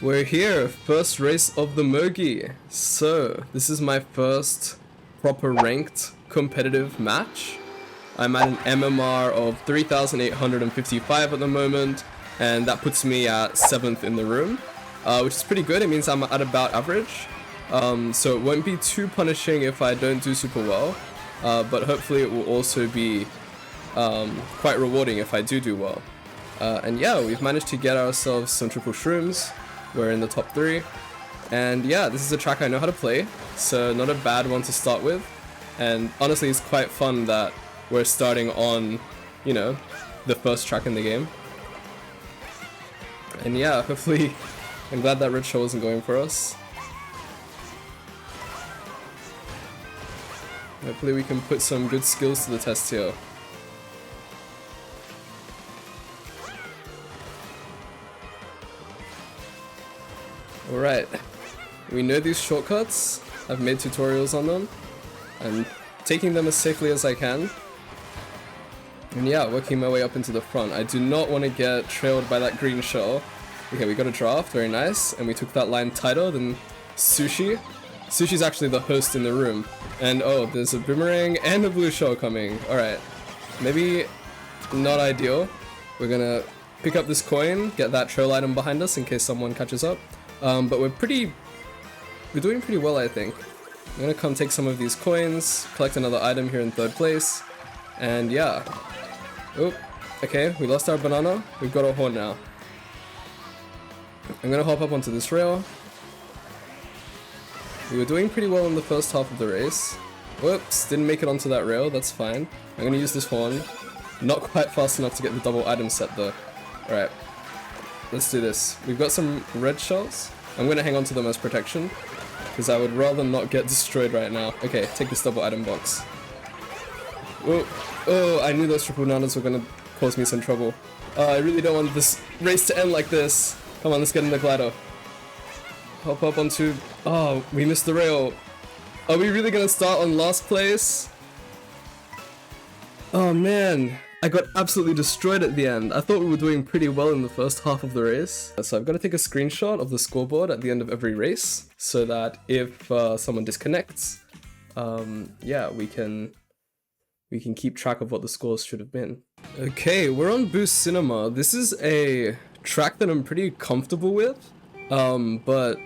We're here, first race of the Mogi. So, this is my first proper ranked competitive match. I'm at an MMR of 3,855 at the moment, and that puts me at 7th in the room, which is pretty good. It means I'm at about average. So it won't be too punishing if I don't do super well, but hopefully it will also be quite rewarding if I do well. And yeah, we've managed to get ourselves some triple shrooms. We're in the top 3, and yeah, this is a track I know how to play, so not a bad one to start with. And honestly, it's quite fun that we're starting on, you know, the first track in the game. And yeah, hopefully, I'm glad that red shell wasn't going for us. Hopefully we can put some good skills to the test here. Alright, we know these shortcuts. I've made tutorials on them. I'm taking them as safely as I can. And yeah, working my way up into the front. I do not want to get trailed by that green shell. Okay, we got a draft, very nice. And we took that line tighter than Sushi. Sushi's actually the host in the room. And oh, there's a boomerang and a blue shell coming. Alright, maybe not ideal. We're gonna pick up this coin, get that trail item behind us in case someone catches up. But we're doing pretty well, I think. I'm gonna come take some of these coins, collect another item here in 3rd place, and yeah. Oh, okay, we lost our banana, we've got our horn now. I'm gonna hop up onto this rail. We were doing pretty well in the first half of the race. Whoops, didn't make it onto that rail, that's fine. I'm gonna use this horn. Not quite fast enough to get the double item set though. Alright. Let's do this. We've got some red shells. I'm gonna hang on to them as protection, because I would rather not get destroyed right now. Okay, take this double item box. Whoa. Oh, I knew those triple bananas were gonna cause me some trouble. I really don't want this race to end like this. Come on, let's get in the glider. Hop up onto... Oh, we missed the rail. Are we really gonna start on last place? Oh man. I got absolutely destroyed at the end. I thought we were doing pretty well in the first half of the race. So I've got to take a screenshot of the scoreboard at the end of every race, so that if someone disconnects, yeah, we can keep track of what the scores should have been. Okay, we're on Boost Cinema. This is a track that I'm pretty comfortable with, but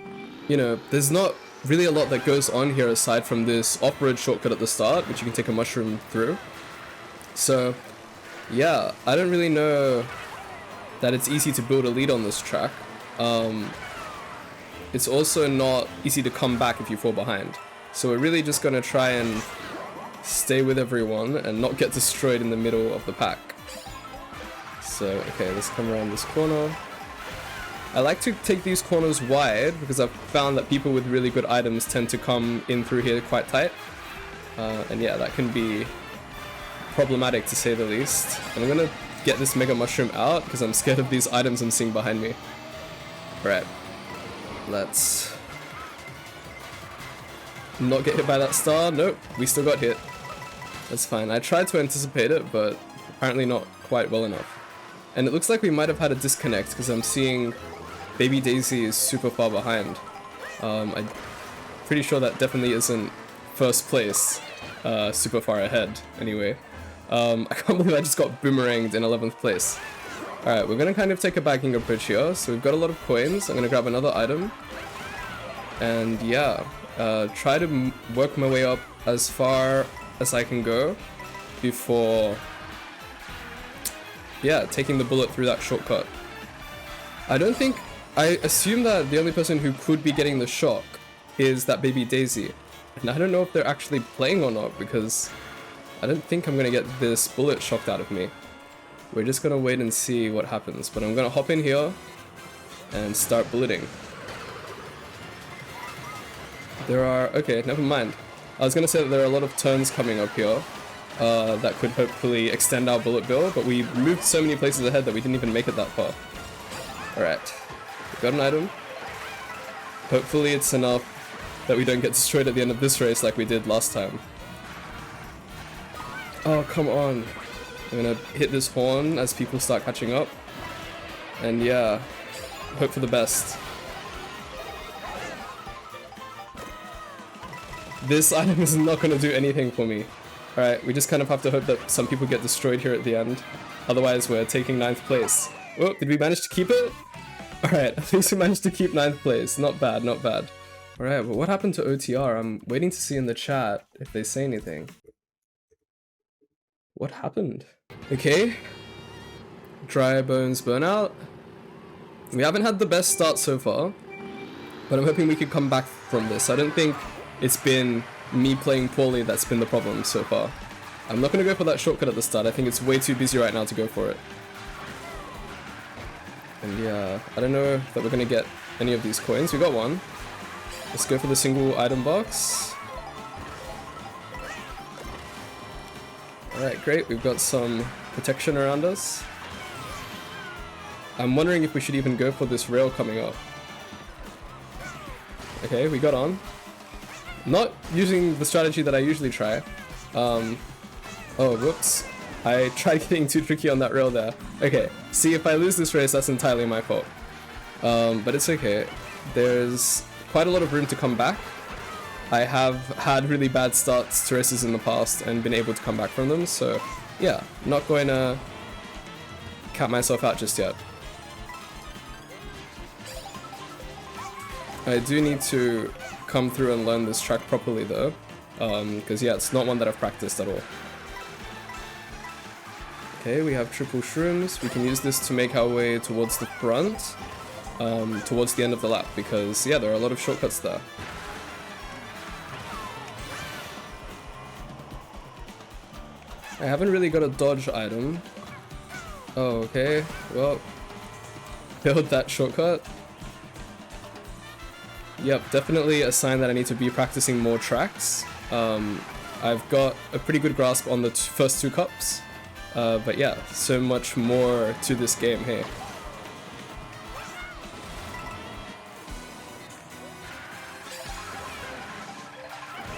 you know, there's not really a lot that goes on here aside from this off-road shortcut at the start, which you can take a mushroom through. So yeah, I don't really know that it's easy to build a lead on this track. It's also not easy to come back if you fall behind. So we're really just gonna try and stay with everyone and not get destroyed in the middle of the pack. So, okay, let's come around this corner. I like to take these corners wide because I've found that people with really good items tend to come in through here quite tight. And yeah, that can be problematic to say the least. And I'm gonna get this mega mushroom out because I'm scared of these items I'm seeing behind me. Right, let's not get hit by that star. Nope, we still got hit. That's fine. I tried to anticipate it, but apparently not quite well enough. And it looks like we might have had a disconnect because I'm seeing Baby Daisy is super far behind. I'm pretty sure that definitely isn't first place, super far ahead anyway. I can't believe I just got boomeranged in 11th place. Alright, we're gonna kind of take a backing approach here. So we've got a lot of coins. I'm gonna grab another item. And yeah, try to work my way up as far as I can go before, yeah, taking the bullet through that shortcut. I assume that the only person who could be getting the shock is that Baby Daisy. And I don't know if they're actually playing or not because I don't think I'm gonna get this bullet shocked out of me. We're just gonna wait and see what happens, but I'm gonna hop in here and start bulleting. Okay, never mind. I was gonna say that there are a lot of turns coming up here that could hopefully extend our bullet bill, but we moved so many places ahead that we didn't even make it that far. Alright, we got an item. Hopefully it's enough that we don't get destroyed at the end of this race like we did last time. Oh, come on. I'm gonna hit this horn as people start catching up. And yeah, hope for the best. This item is not going to do anything for me. Alright, we just kind of have to hope that some people get destroyed here at the end. Otherwise, we're taking 9th place. Oh, did we manage to keep it? Alright, at least we managed to keep 9th place. Not bad, not bad. Alright, but what happened to OTR? I'm waiting to see in the chat if they say anything. What happened? Okay. Dry Bones Burnout. We haven't had the best start so far, but I'm hoping we could come back from this. I don't think it's been me playing poorly that's been the problem so far. I'm not going to go for that shortcut at the start. I think it's way too busy right now to go for it. And yeah, I don't know that we're going to get any of these coins. We got one. Let's go for the single item box. Alright, great. We've got some protection around us. I'm wondering if we should even go for this rail coming up. Okay, we got on. Not using the strategy that I usually try. Oh, whoops. I tried getting too tricky on that rail there. Okay, see, if I lose this race, that's entirely my fault. But it's okay. There's quite a lot of room to come back. I have had really bad starts to races in the past and been able to come back from them, so yeah, not going to count myself out just yet. I do need to come through and learn this track properly though, because yeah, it's not one that I've practiced at all. Okay, we have triple shrooms. We can use this to make our way towards the front, towards the end of the lap, because yeah, there are a lot of shortcuts there. I haven't really got a dodge item. Oh, okay, well, build that shortcut. Yep, definitely a sign that I need to be practicing more tracks. I've got a pretty good grasp on the first 2 cups, but yeah, so much more to this game, hey.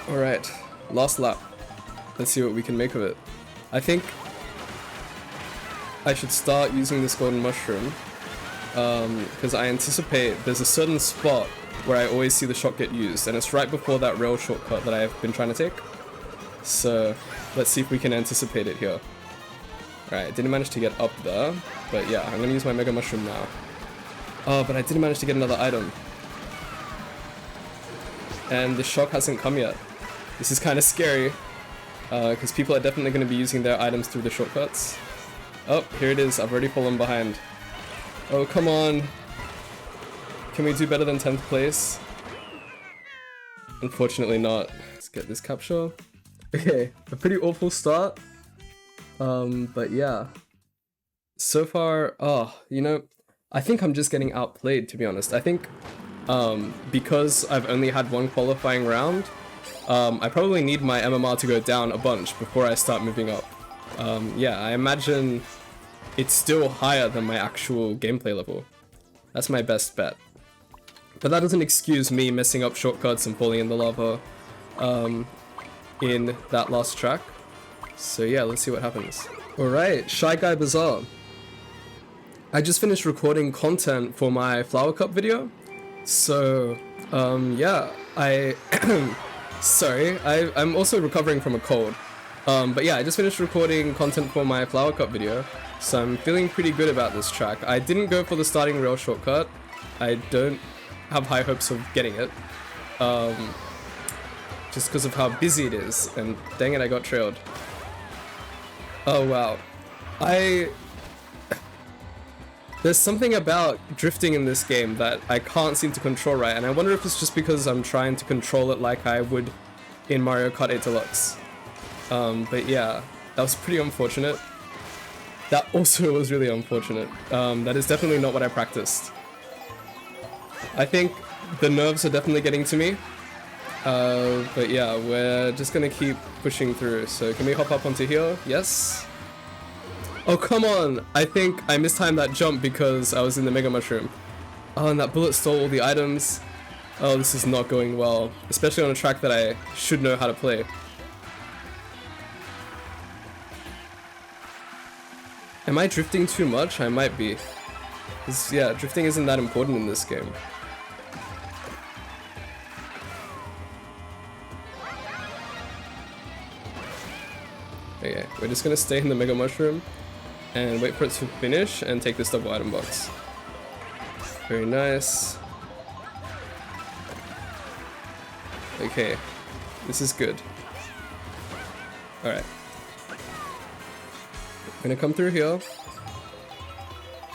Alright, last lap. Let's see what we can make of it. I think I should start using this golden mushroom, because I anticipate there's a certain spot where I always see the shot get used, and it's right before that rail shortcut that I've been trying to take. So let's see if we can anticipate it here. Alright, didn't manage to get up there, but yeah, I'm gonna use my Mega Mushroom now. Oh, but I didn't manage to get another item. And the shock hasn't come yet. This is kind of scary, because people are definitely going to be using their items through the shortcuts. Oh, here it is. I've already fallen behind. Oh, come on. Can we do better than 10th place? Unfortunately not. Let's get this capture. Okay, a pretty awful start. But yeah. So far, you know, I think I'm just getting outplayed, to be honest. I think, because I've only had one qualifying round, I probably need my MMR to go down a bunch before I start moving up. Yeah, I imagine it's still higher than my actual gameplay level. That's my best bet. But that doesn't excuse me messing up shortcuts and falling in the lava in that last track. So yeah, let's see what happens. Alright, Shy Guy Bazaar. I just finished recording content for my Flower Cup video. So, yeah, sorry, I'm also recovering from a cold. But yeah, I just finished recording content for my Flower Cup video, so I'm feeling pretty good about this track. I didn't go for the starting rail shortcut. I don't have high hopes of getting it, just because of how busy it is, and dang it, I got trailed. Oh wow. There's something about drifting in this game that I can't seem to control right, and I wonder if it's just because I'm trying to control it like I would in Mario Kart 8 Deluxe. But yeah, that was pretty unfortunate. That also was really unfortunate. That is definitely not what I practiced. I think the nerves are definitely getting to me. But yeah, we're just gonna keep pushing through. So can we hop up onto here? Yes. Oh, come on! I think I mistimed that jump because I was in the Mega Mushroom. Oh, and that bullet stole all the items. Oh, this is not going well. Especially on a track that I should know how to play. Am I drifting too much? I might be. 'Cause, yeah, drifting isn't that important in this game. Okay, we're just gonna stay in the Mega Mushroom and wait for it to finish and take this double item box. Very nice. Okay, this is good. Alright. I'm gonna come through here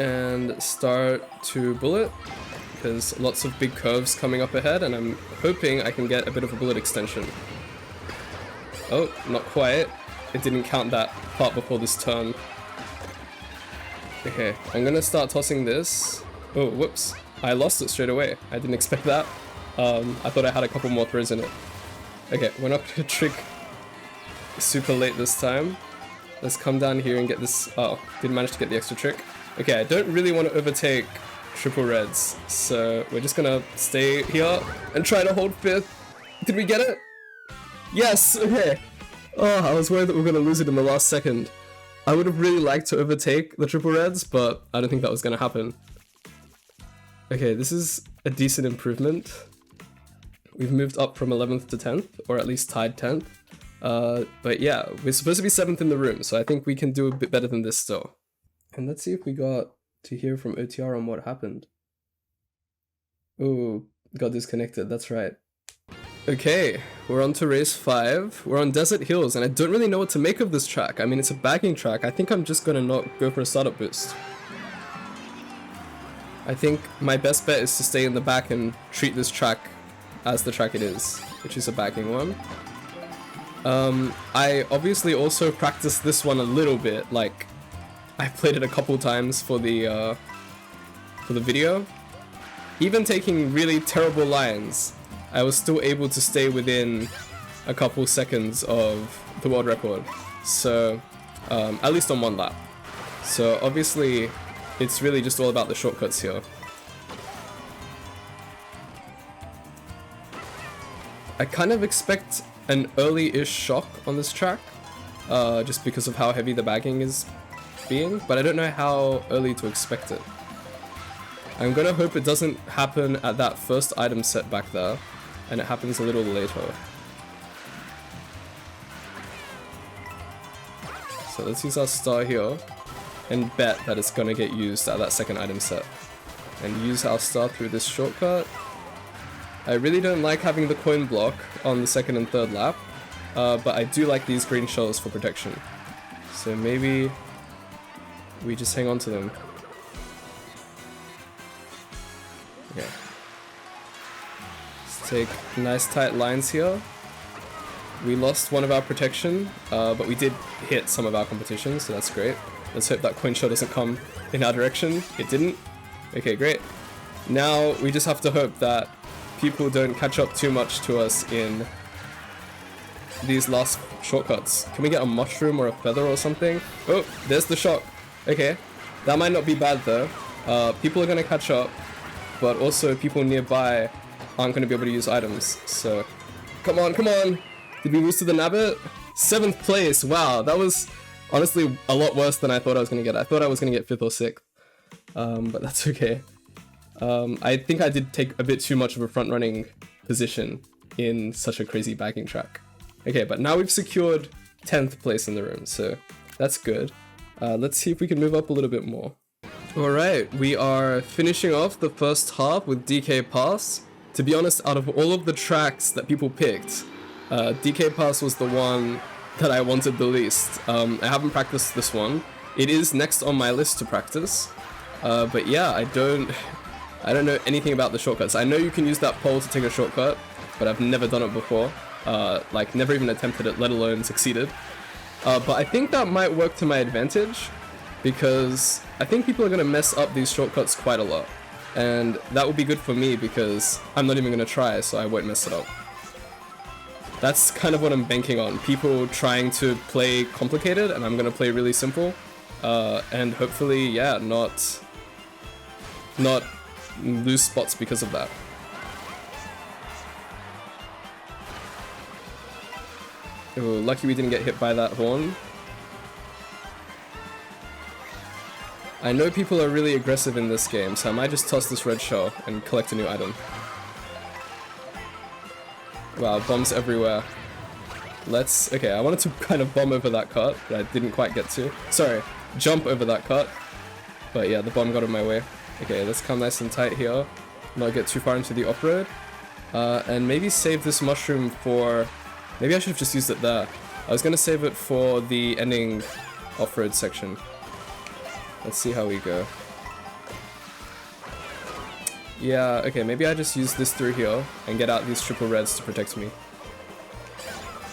and start to bullet, because lots of big curves coming up ahead, and I'm hoping I can get a bit of a bullet extension. Oh, not quite. It didn't count that part before this turn. Okay, I'm gonna start tossing this. Oh, whoops. I lost it straight away. I didn't expect that. I thought I had a couple more throws in it. Okay, we're not gonna trick super late this time. Let's come down here and get this. Oh, didn't manage to get the extra trick. Okay, I don't really want to overtake triple reds, so we're just gonna stay here and try to hold fifth. Did we get it? Yes, okay. Oh, I was worried that we were gonna lose it in the last second. I would have really liked to overtake the triple reds, but I don't think that was gonna happen. Okay, this is a decent improvement. We've moved up from 11th to 10th, or at least tied 10th. But yeah, we're supposed to be 7th in the room, so I think we can do a bit better than this still. And let's see if we got to hear from OTR on what happened. Oh, got disconnected, that's right. Okay, we're on to race 5. We're on Desert Hills, and I don't really know what to make of this track. I mean, it's a bagging track. I think I'm just gonna not go for a startup boost. I think my best bet is to stay in the back and treat this track as the track it is, which is a bagging one. I obviously also practiced this one a little bit, like, I played it a couple times for the video. Even taking really terrible lines, I was still able to stay within a couple seconds of the world record. So, at least on one lap. So obviously, it's really just all about the shortcuts here. I kind of expect an early-ish shock on this track, just because of how heavy the bagging is being, but I don't know how early to expect it. I'm gonna hope it doesn't happen at that first item set back there, and it happens a little later. So let's use our star here, and bet that it's gonna get used at that second item set. And use our star through this shortcut. I really don't like having the coin block on the second and third lap, but I do like these green shells for protection. So maybe we just hang on to them. Okay. Let's take nice tight lines here. We lost one of our protection, but we did hit some of our competition, so that's great. Let's hope that coin shell doesn't come in our direction. It didn't. Okay, great. Now we just have to hope that people don't catch up too much to us in these last shortcuts. Can we get a mushroom or a feather or something? Oh, there's the shock. Okay, that might not be bad though. People are gonna catch up, but also people nearby aren't gonna be able to use items. So, come on, come on! Did we lose to the Nabbit? 7th place, wow, that was honestly a lot worse than I thought I was gonna get. I thought I was gonna get 5th or 6th, but that's okay. I think I did take a bit too much of a front-running position in such a crazy bagging track. Okay, but now we've secured 10th place in the room, so that's good. Let's see if we can move up a little bit more. Alright, we are finishing off the first half with DK Pass. To be honest, out of all of the tracks that people picked, DK Pass was the one that I wanted the least. I haven't practiced this one. It is next on my list to practice, but yeah, I don't know anything about the shortcuts. I know you can use that pole to take a shortcut, but I've never done it before. Like, never even attempted it, let alone succeeded. But I think that might work to my advantage, because I think people are going to mess up these shortcuts quite a lot. And that would be good for me, because I'm not even going to try, so I won't mess it up. That's kind of what I'm banking on. People trying to play complicated, and I'm going to play really simple. And hopefully, yeah, not lose spots because of that. Oh, lucky we didn't get hit by that horn. I know people are really aggressive in this game, so I might just toss this red shell and collect a new item. Wow, bombs everywhere. let's... Okay, I wanted to kind of bomb over that cut, but I didn't quite get to. Sorry, jump over that cut. But yeah, the bomb got in my way. Okay, let's come nice and tight here. Not get too far into the off-road. And maybe save this mushroom for... Maybe I should have just used it there. I was gonna save it for the ending off-road section. Let's see how we go. Yeah, okay, maybe I just use this through here and get out these triple reds to protect me.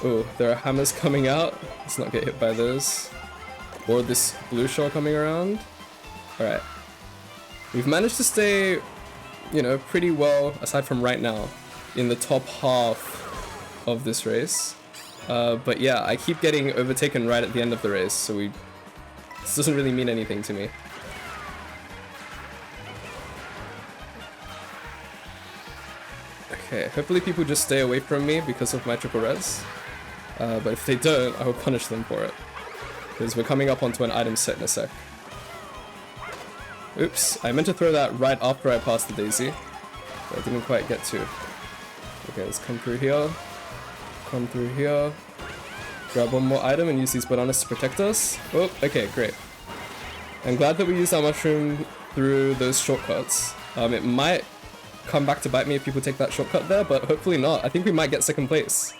Oh, there are hammers coming out. Let's not get hit by those. Or this blue shell coming around. Alright. We've managed to stay, you know, pretty well, aside from right now, in the top half of this race. But yeah, I keep getting overtaken right at the end of the race, so this doesn't really mean anything to me. Okay, hopefully people just stay away from me because of my triple res. But if they don't, I will punish them for it. Because we're coming up onto an item set in a sec. Oops, I meant to throw that right after I passed the daisy, but I didn't quite get to. Okay, let's come through here. Come through here. Grab one more item and use these bananas to protect us. Oh, okay, great. I'm glad that we used our mushroom through those shortcuts. It might come back to bite me if people take that shortcut there, but hopefully not. I think we might get second place.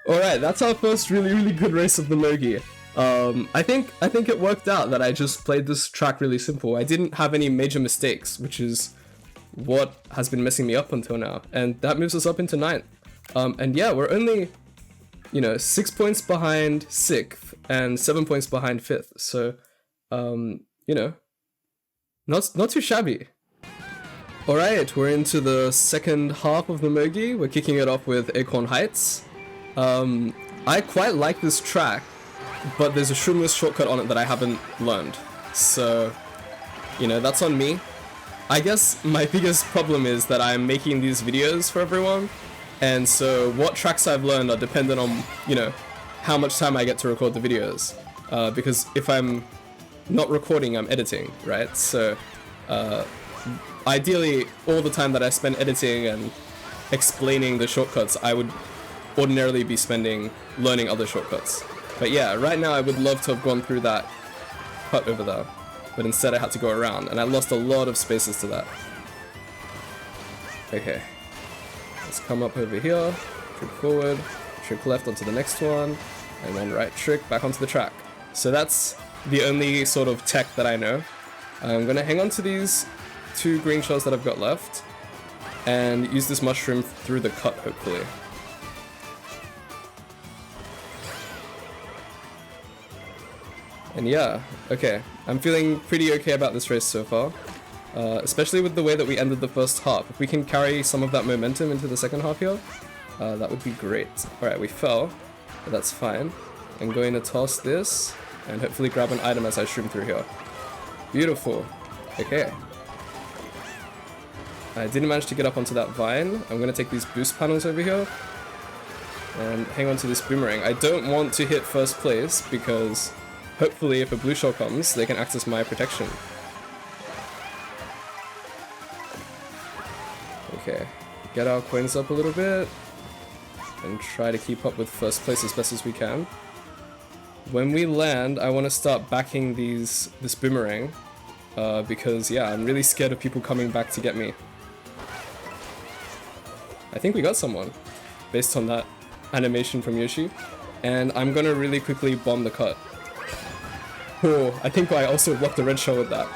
Alright, that's our first really good race of the Logie. I think it worked out that I just played this track really simple. I didn't have any major mistakes, which is what has been messing me up until now. And that moves us up into 9th. And yeah, we're only, you know, 6 points behind 6th and 7 points behind 5th. So, you know, not too shabby. Alright, we're into the second half of the Mogi. We're kicking it off with Acorn Heights. I quite like this track, but there's a shroomless shortcut on it that I haven't learned. So, you know, that's on me. I guess my biggest problem is that I'm making these videos for everyone, and so what tracks I've learned are dependent on, you know, how much time I get to record the videos. Because if I'm not recording, I'm editing, right? So, ideally, all the time that I spend editing and explaining the shortcuts, I would ordinarily be spending learning other shortcuts. But yeah, right now I would love to have gone through that cut over there, but instead I had to go around, and I lost a lot of spaces to that. Okay, let's come up over here, trick forward, trick left onto the next one, and then right trick back onto the track. So that's the only sort of tech that I know. I'm gonna hang on to these 2 green shells that I've got left, and use this mushroom through the cut, hopefully. And yeah, okay, I'm feeling pretty okay about this race so far, especially with the way that we ended the first half. If we can carry some of that momentum into the second half here, that would be great. Alright, we fell, but that's fine. I'm going to toss this, and hopefully grab an item as I shroom through here. Beautiful. Okay. I didn't manage to get up onto that vine. I'm going to take these boost panels over here, and hang on to this boomerang. I don't want to hit first place, because hopefully if a blue shell comes, they can access my protection. Okay, get our coins up a little bit, and try to keep up with first place as best as we can. When we land, I want to start backing this boomerang, because yeah, I'm really scared of people coming back to get me. I think we got someone, based on that animation from Yoshi, and I'm gonna really quickly bomb the cut. Oh, I think I also blocked the red shell with that,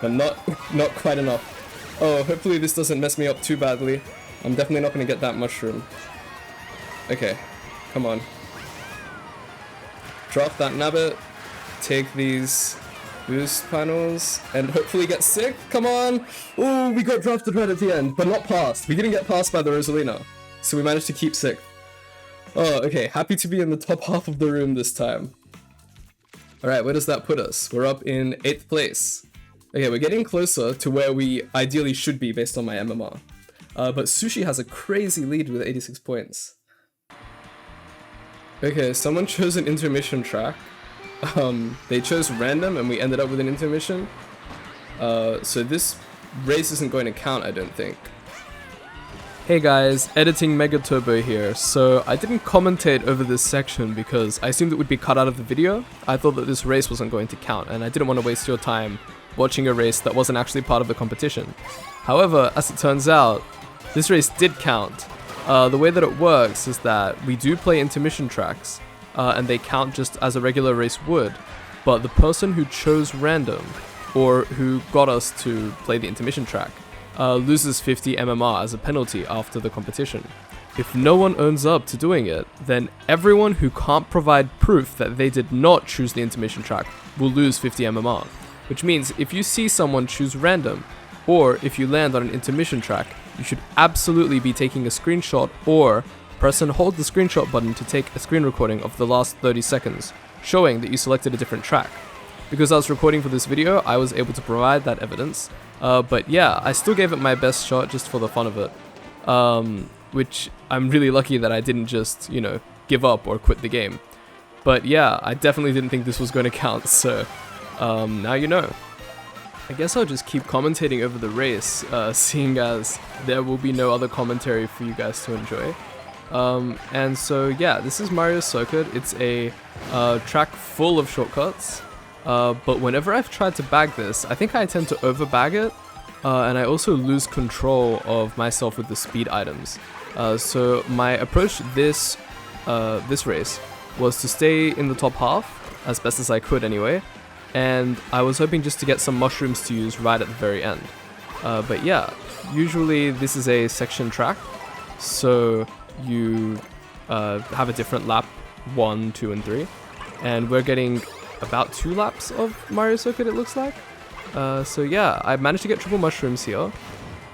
but not quite enough. Oh, hopefully this doesn't mess me up too badly. I'm definitely not going to get that mushroom. Okay, come on. Drop that nabbit, take these boost panels, and hopefully get sick. Come on! Oh, we got drafted right at the end, but not passed. We didn't get passed by the Rosalina, so we managed to keep sick. Oh, okay, happy to be in the top half of the room this time. Alright, where does that put us? We're up in 8th place. Okay, we're getting closer to where we ideally should be based on my MMR. But Sushi has a crazy lead with 86 points. Okay, someone chose an intermission track. They chose random and we ended up with an intermission. So this race isn't going to count, I don't think. Hey guys, editing Mega Turbo here. So I didn't commentate over this section because I assumed it would be cut out of the video. I thought that this race wasn't going to count and I didn't want to waste your time watching a race that wasn't actually part of the competition. However, as it turns out, this race did count. The way that it works is that we do play intermission tracks and they count just as a regular race would, but the person who chose random or who got us to play the intermission track loses 50 MMR as a penalty after the competition. If no one owns up to doing it, then everyone who can't provide proof that they did not choose the intermission track will lose 50 MMR. Which means if you see someone choose random, or if you land on an intermission track, you should absolutely be taking a screenshot or press and hold the screenshot button to take a screen recording of the last 30 seconds, showing that you selected a different track. Because I was recording for this video, I was able to provide that evidence. But yeah, I still gave it my best shot just for the fun of it. Which I'm really lucky that I didn't just, give up or quit the game. But yeah, I definitely didn't think this was going to count, so now you know. I guess I'll just keep commentating over the race, seeing as there will be no other commentary for you guys to enjoy. And so yeah, this is Mario Circuit. It's a track full of shortcuts. But whenever I've tried to bag this, I think I tend to over-bag it, and I also lose control of myself with the speed items. So my approach this race was to stay in the top half, as best as I could anyway, and I was hoping just to get some mushrooms to use right at the very end. But yeah, usually this is a section track, so you have a different lap 1, 2, and 3, and we're getting about 2 laps of Mario Circuit, it looks like. So yeah, I managed to get triple mushrooms here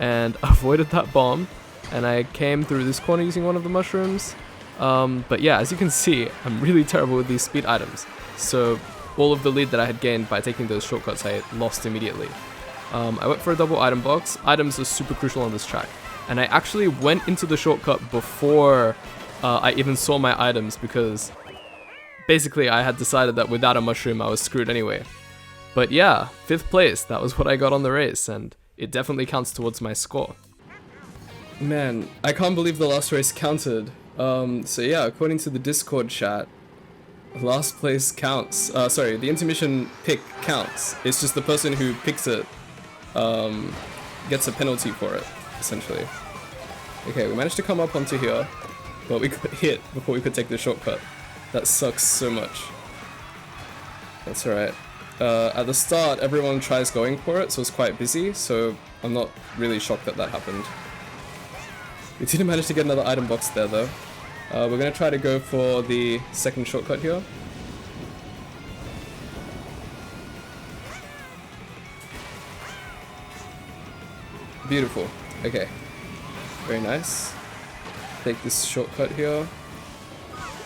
and avoided that bomb, and I came through this corner using one of the mushrooms. But yeah, as you can see, I'm really terrible with these speed items, so all of the lead that I had gained by taking those shortcuts I lost immediately. I went for a double item box. Items are super crucial on this track, and I actually went into the shortcut before I even saw my items, because basically, I had decided that without a mushroom, I was screwed anyway. But yeah, 5th place, that was what I got on the race, and it definitely counts towards my score. Man, I can't believe the last race counted. So yeah, according to the Discord chat, last place counts. Sorry, the intermission pick counts. It's just the person who picks it gets a penalty for it, essentially. Okay, we managed to come up onto here, but we got hit before we could take the shortcut. That sucks so much. That's alright. At the start, everyone tries going for it, so it's quite busy, so I'm not really shocked that that happened. We didn't manage to get another item box there, though. We're gonna try to go for the second shortcut here. Beautiful. Okay. Very nice. Take this shortcut here.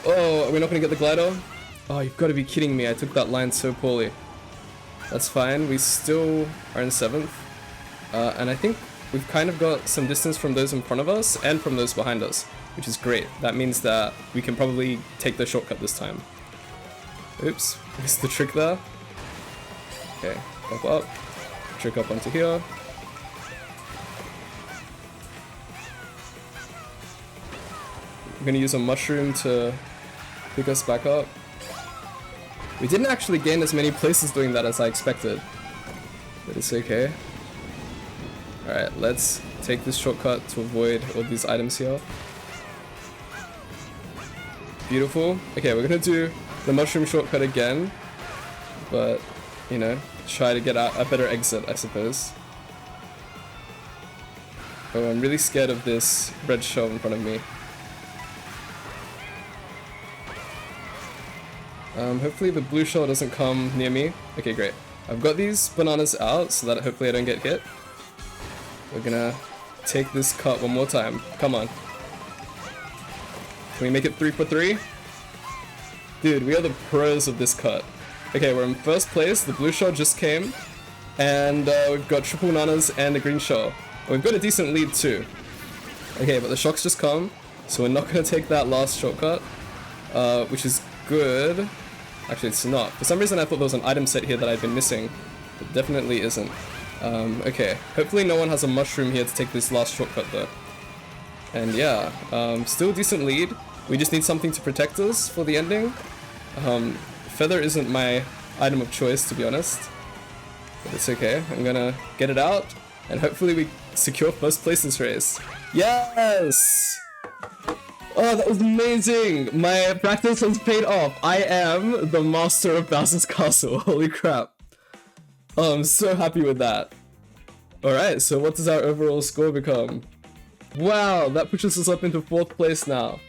Oh, are we not going to get the glider? Oh, you've got to be kidding me. I took that line so poorly. That's fine. We still are in 7th. And I think we've kind of got some distance from those in front of us and from those behind us, which is great. That means that we can probably take the shortcut this time. Oops, missed the trick there. Okay, pop up. Trick up onto here. I'm going to use a mushroom to pick us back up. We didn't actually gain as many places doing that as I expected, but it's okay. Alright, let's take this shortcut to avoid all these items here. Beautiful. Okay, we're gonna do the mushroom shortcut again, but, try to get out a better exit, I suppose. Oh, I'm really scared of this red shell in front of me. Hopefully the blue shell doesn't come near me. Okay, great. I've got these bananas out so that hopefully I don't get hit. We're gonna take this cut one more time. Come on. Can we make it 3 for 3? Dude, we are the pros of this cut. Okay, we're in 1st place. The blue shell just came. And we've got triple bananas and a green shell. And we've got a decent lead too. Okay, but the shocks just come. So we're not gonna take that last shortcut. Which is good. Actually, it's not. For some reason I thought there was an item set here that I'd been missing. It definitely isn't. Okay. Hopefully no one has a mushroom here to take this last shortcut though. And yeah, still decent lead. We just need something to protect us for the ending. Feather isn't my item of choice, to be honest. But it's okay. I'm gonna get it out, and hopefully we secure first place this race. Yes! Oh, that was amazing! My practice has paid off. I am the master of Bowser's Castle. Holy crap. Oh, I'm so happy with that. Alright, so what does our overall score become? Wow, that pushes us up into 4th place now.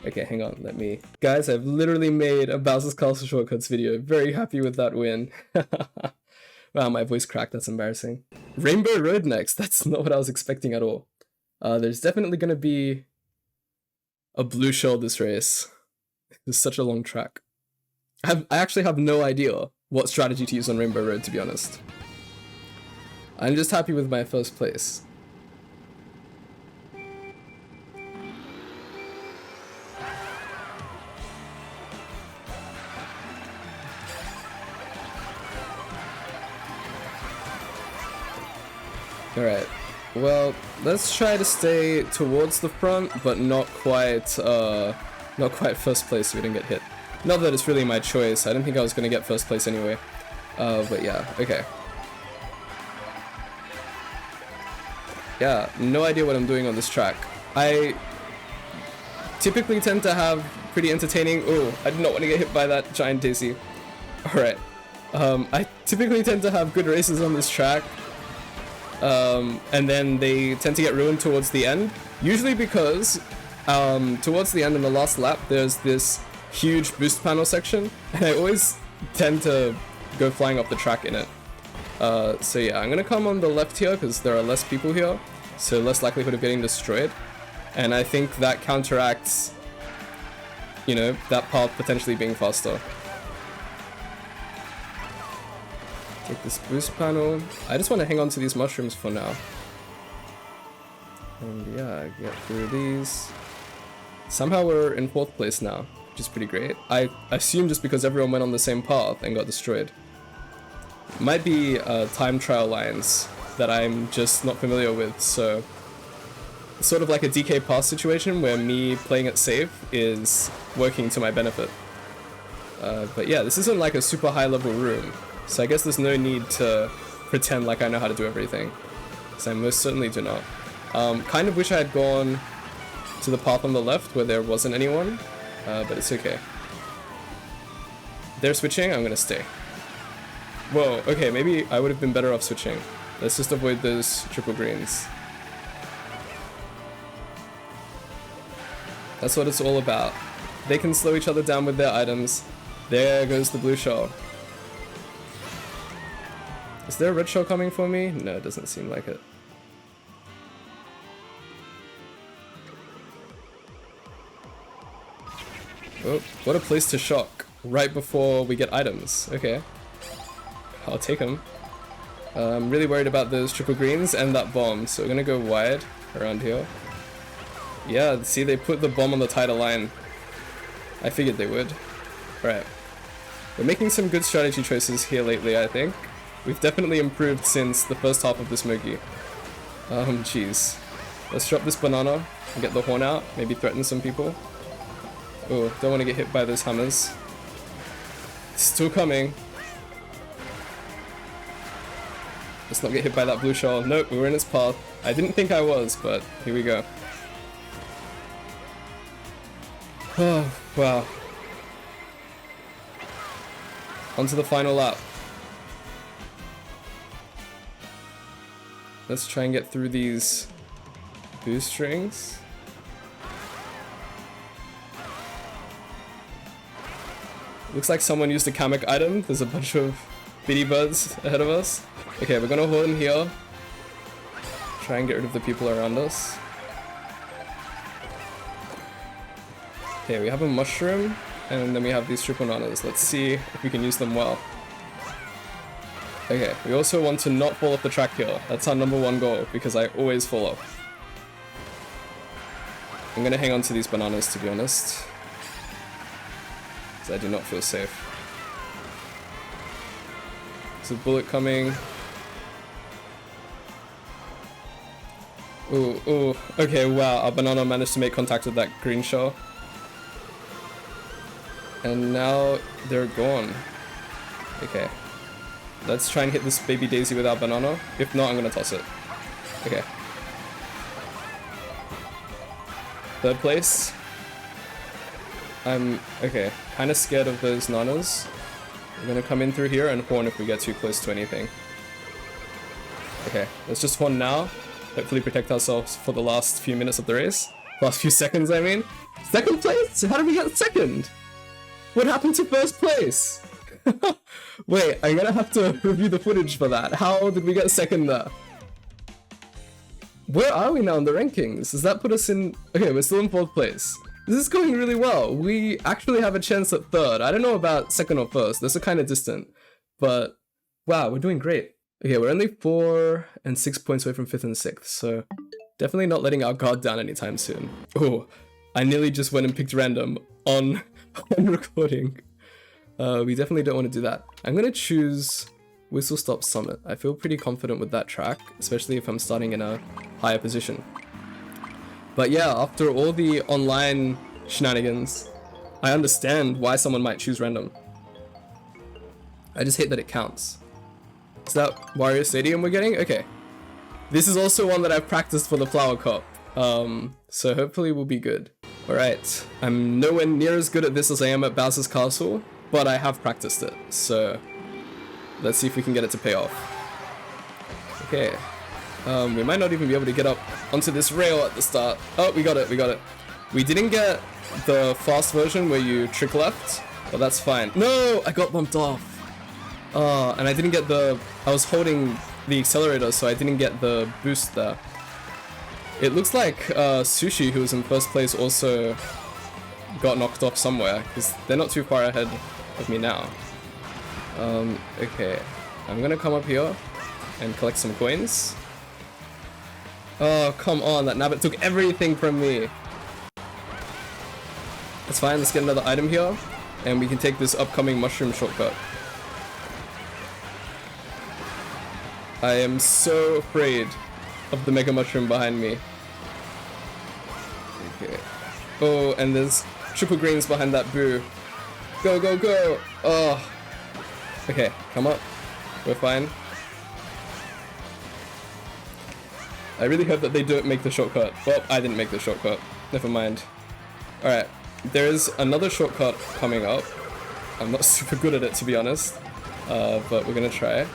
Okay, hang on, let me... Guys, I've literally made a Bowser's Castle shortcuts video. Very happy with that win. Wow, my voice cracked, that's embarrassing. Rainbow Road next, that's not what I was expecting at all. There's definitely gonna be a blue shell this race. It's such a long track. I actually have no idea what strategy to use on Rainbow Road, to be honest. I'm just happy with my first place. Alright, well, let's try to stay towards the front, but not quite first place so we didn't get hit. Not that it's really my choice, I didn't think I was gonna get first place anyway. But yeah, okay. Yeah, no idea what I'm doing on this track. I typically tend to have pretty entertaining... Oh, I did not want to get hit by that giant daisy. Alright. I typically tend to have good races on this track. And then they tend to get ruined towards the end. Usually because towards the end in the last lap, there's this huge boost panel section. And I always tend to go flying off the track in it. So yeah, I'm gonna come on the left here because there are less people here, so less likelihood of getting destroyed. And I think that counteracts, you know, that path potentially being faster. Take this boost panel. I just want to hang on to these mushrooms for now. And yeah, get through these. Somehow we're in 4th place now, which is pretty great. I assume just because everyone went on the same path and got destroyed. Might be time trial lines that I'm just not familiar with, so it's sort of like a DK pass situation where me playing it safe is working to my benefit. But yeah, this isn't like a super high level room, so I guess there's no need to pretend like I know how to do everything, because I most certainly do not. Kind of wish I had gone to the path on the left where there wasn't anyone, but it's okay. They're switching, I'm gonna stay. Whoa, okay, maybe I would have been better off switching. Let's just avoid those triple greens. That's what it's all about. They can slow each other down with their items. There goes the blue shell. Is there a red shell coming for me? No, it doesn't seem like it. Oh, what a place to shock. Right before we get items. Okay. I'll take them. I'm really worried about those triple greens and that bomb, so we're gonna go wide around here. Yeah, see, they put the bomb on the tighter line. I figured they would. Right. We're making some good strategy choices here lately, I think. We've definitely improved since the first half of this Mogi. Jeez. Let's drop this banana and get the horn out, maybe threaten some people. Oh, don't want to get hit by those hammers. It's still coming. Let's not get hit by that blue shell. Nope, we were in its path. I didn't think I was, but here we go. Oh, wow. On to the final lap. Let's try and get through these boost strings. Looks like someone used a Kamek item. There's a bunch of bitty birds ahead of us. Okay, we're gonna hold in here. Try and get rid of the people around us. Okay, we have a mushroom, and then we have these triple bananas. Let's see if we can use them well. Okay, we also want to not fall off the track here. That's our #1 goal, because I always fall off. I'm gonna hang on to these bananas, to be honest, because I do not feel safe. There's a bullet coming. Ooh, ooh. Okay, wow. Our banana managed to make contact with that green shell. And now they're gone. Okay. Let's try and hit this baby daisy with our banana. If not, I'm gonna toss it. Okay. Third place. I'm, okay, kind of scared of those nanas. We're gonna come in through here and horn if we get too close to anything. Okay, let's just horn now. Hopefully protect ourselves for the last few minutes of the race. Last few seconds, I mean. Second place? How did we get second? What happened to first place? Wait, I'm gonna have to review the footage for that. How did we get second there? Where are we now in the rankings? Does that put us in... Okay, we're still in 4th place. This is going really well. We actually have a chance at 3rd. I don't know about 2nd or 1st. Those are kind of distant. But, wow, we're doing great. Okay, we're only 4 and 6 points away from 5th and 6th, so definitely not letting our guard down anytime soon. Oh, I nearly just went and picked random on recording. We definitely don't want to do that. I'm going to choose Whistle Stop Summit. I feel pretty confident with that track, especially if I'm starting in a higher position. But yeah, after all the online shenanigans, I understand why someone might choose random. I just hate that it counts. Is that Wario Stadium we're getting? Okay. This is also one that I've practiced for the Flower Cup. So hopefully we'll be good. Alright, I'm nowhere near as good at this as I am at Bowser's Castle, but I have practiced it, so let's see if we can get it to pay off. Okay. We might not even be able to get up onto this rail at the start. Oh, we got it, we got it. We didn't get the fast version where you trick left, but that's fine. No, I got bumped off. And I didn't get the... I was holding the accelerator, so I didn't get the boost there. It looks like Sushi, who was in 1st place, also got knocked off somewhere, because they're not too far ahead of me now. Okay. I'm gonna come up here and collect some coins. Oh, come on, that Nabbit took everything from me. It's fine, let's get another item here, and we can take this upcoming mushroom shortcut. I am so afraid of the Mega Mushroom behind me. Okay. Oh, and there's triple greens behind that boo. Go, go, go! Oh. Okay, come up. We're fine. I really hope that they don't make the shortcut. Well, I didn't make the shortcut. Never mind. Alright, there's another shortcut coming up. I'm not super good at it, to be honest. But we're gonna try.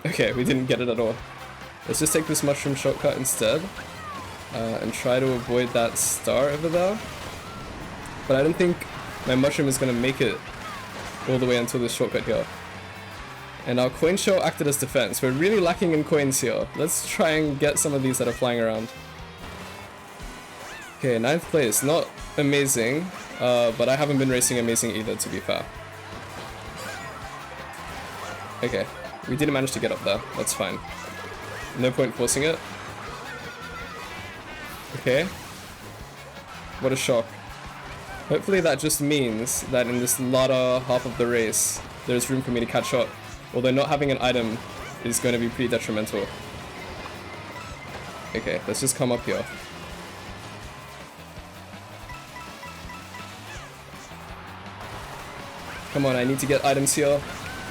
Okay, we didn't get it at all. Let's just take this mushroom shortcut instead. And try to avoid that star over there. But I don't think my mushroom is gonna make it all the way until this shortcut here. And our coin shell acted as defense. We're really lacking in coins here. Let's try and get some of these that are flying around. Okay, 9th place. Not amazing, but I haven't been racing amazing either, to be fair. Okay, we didn't manage to get up there. That's fine. No point forcing it. Okay. What a shock. Hopefully that just means that in this latter half of the race, there's room for me to catch up. Although not having an item is going to be pretty detrimental. Okay, let's just come up here. Come on, I need to get items here.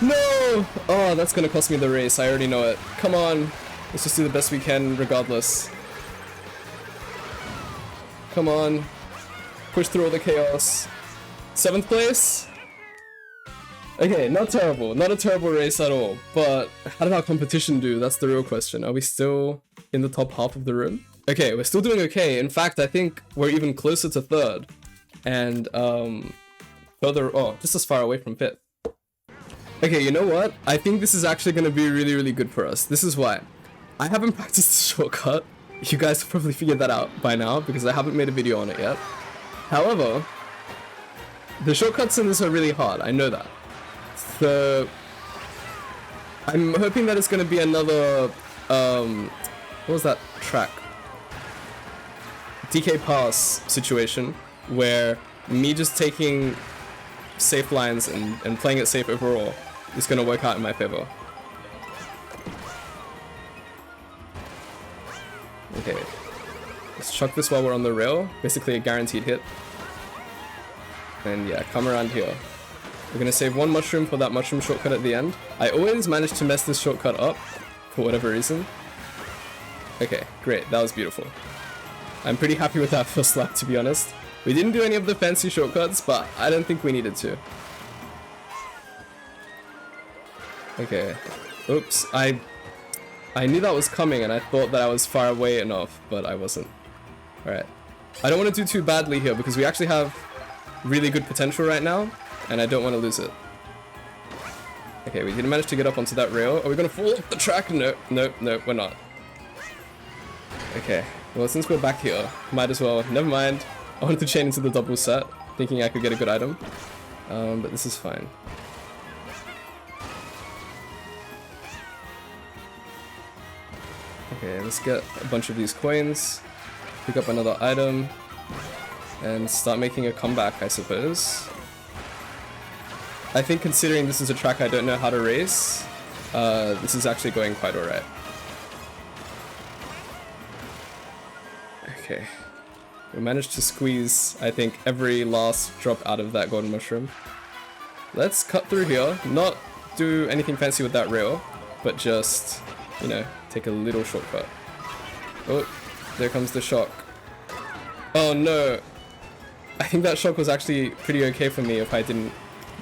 No! Oh, that's going to cost me the race. I already know it. Come on. Let's just do the best we can regardless. Come on. Push through all the chaos. 7th place? Okay, not terrible. Not a terrible race at all. But how did our competition do? That's the real question. Are we still in the top half of the room? Okay, we're still doing okay. In fact, I think we're even closer to 3rd. And, further... Oh, just as far away from 5th. Okay, you know what? I think this is actually going to be really, really good for us. This is why. I haven't practiced the shortcut. You guys have probably figured that out by now, because I haven't made a video on it yet. However, the shortcuts in this are really hard. I know that. So, I'm hoping that it's going to be another, what was that track? DK Pass situation, where me just taking safe lines and playing it safe overall is going to work out in my favor. Okay. Let's chuck this while we're on the rail. Basically a guaranteed hit. And yeah, come around here. We're gonna save one mushroom for that mushroom shortcut at the end. I always manage to mess this shortcut up, for whatever reason. Okay, great, that was beautiful. I'm pretty happy with that first lap, to be honest. We didn't do any of the fancy shortcuts, but I don't think we needed to. Okay. Oops, I knew that was coming and I thought that I was far away enough, but I wasn't. Alright. I don't want to do too badly here because we actually have really good potential right now, and I don't want to lose it. Okay, we didn't manage to get up onto that rail. Are we gonna fall off the track? No, no, no, we're not. Okay, well, since we're back here, might as well. Never mind. I wanted to chain into the double set, thinking I could get a good item. But this is fine. Okay, let's get a bunch of these coins, pick up another item, and start making a comeback, I suppose. I think considering this is a track I don't know how to race, this is actually going quite alright. Okay. We managed to squeeze, I think, every last drop out of that golden mushroom. Let's cut through here, not do anything fancy with that rail, but just, you know, take a little shortcut. Oh, there comes the shock. Oh no! I think that shock was actually pretty okay for me if I didn't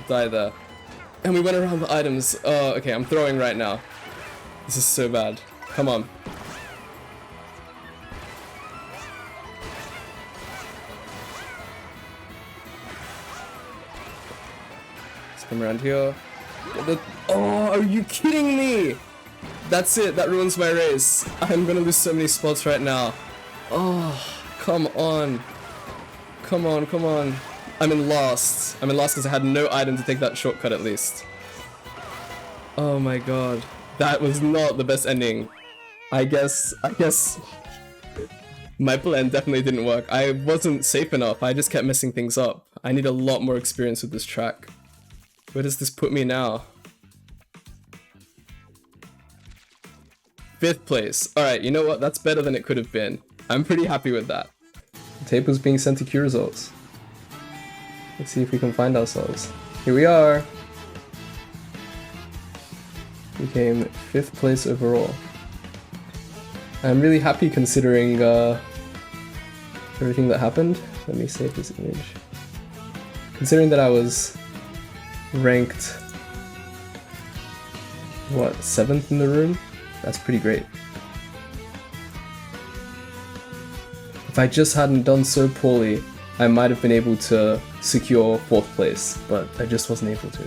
die there. And we went around the items. Oh, okay, I'm throwing right now. This is so bad. Come on. Let's come around here. Oh, are you kidding me? That's it, that ruins my race. I'm gonna lose so many spots right now. Oh, come on. Come on, come on. I'm in last. I'm in last because I had no item to take that shortcut at least. Oh my god. That was not the best ending. I guess my plan definitely didn't work. I wasn't safe enough. I just kept messing things up. I need a lot more experience with this track. Where does this put me now? 5th place. Alright, you know what? That's better than it could have been. I'm pretty happy with that. The tape was being sent to queue results. Let's see if we can find ourselves. Here we are! We came 5th place overall. I'm really happy considering everything that happened. Let me save this image. Considering that I was ranked, what, 7th in the room? That's pretty great. If I just hadn't done so poorly, I might have been able to secure 4th place, but I just wasn't able to.